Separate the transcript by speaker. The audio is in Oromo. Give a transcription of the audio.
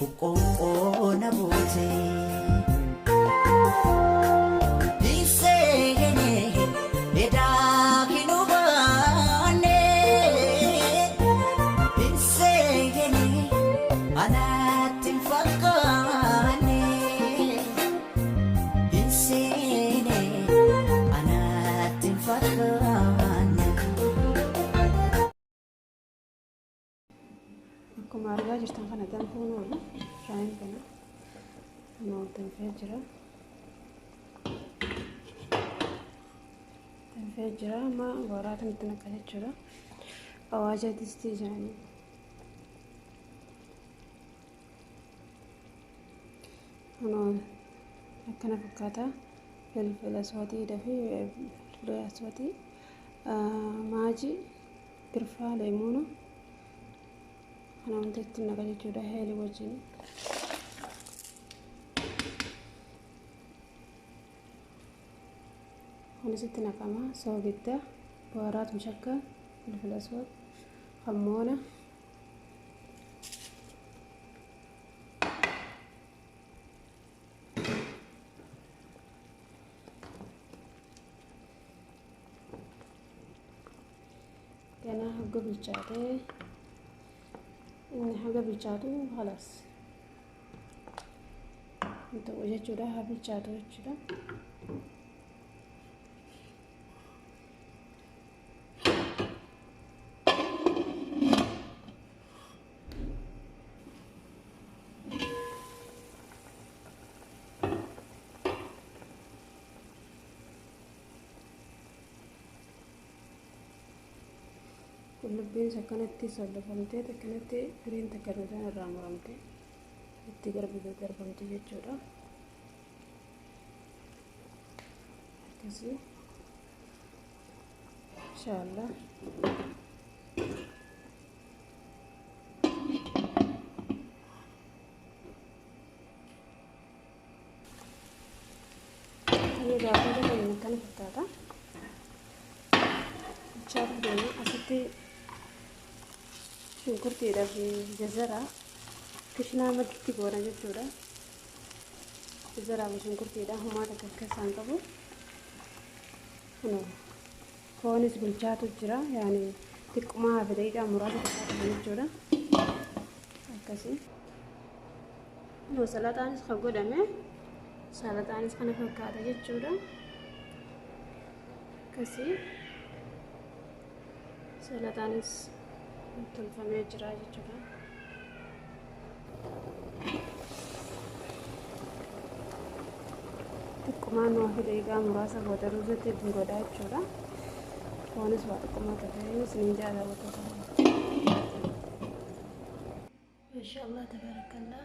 Speaker 1: Buqqoon abootee.
Speaker 2: Akkuma argaa jirtan kana danfuun oolu shaayiin kana danfee jira amma waraata nutti naqa jechuudha. Awaaja distii isaanii akkana fakkaata. Filfila aswaatiidha fi filfila aswaatii maajii girfaa leemuuna kana wanti itti naqa jechuudha heeli wajjin. Kunis itti naqama soogidda baaraat mushakka filfila aswaat hammoona gana hagga bilchaatee inni haga bilchaatu halas ta'u jechuudha. Haa bilchaatu jechuudha. Qullubbiin akkanatti sallafamtee akkanatti firiin takka isaan irraa muramtee itti garbamte jechuudha. Akkasii inshallah ini daakuu kan akkana fakkaata. Chaatu deema asitti shunkurtiidhaa fi jazaraa kishinaa maditti goona jechuudha. Jazaraa fi shunkurtiidhaa humaa takka akka isaan qabu. Foonis bilchaatu jira yaani xiqquma hafileedhaa muraasa fakkaata jechuudha. Akkasii salaxaanis kan godhame salaxaanis kana fakkaata jechuudha. Akkasii salaxaanis tolfamee jira jechuudha. Xiqqummaan hafileedhaa muraasa booda ruuzatti godhaa jechuudha. Foonis waa xiqquma ta'ee isiniin jaallattoota. Masha Allah tabarakallah.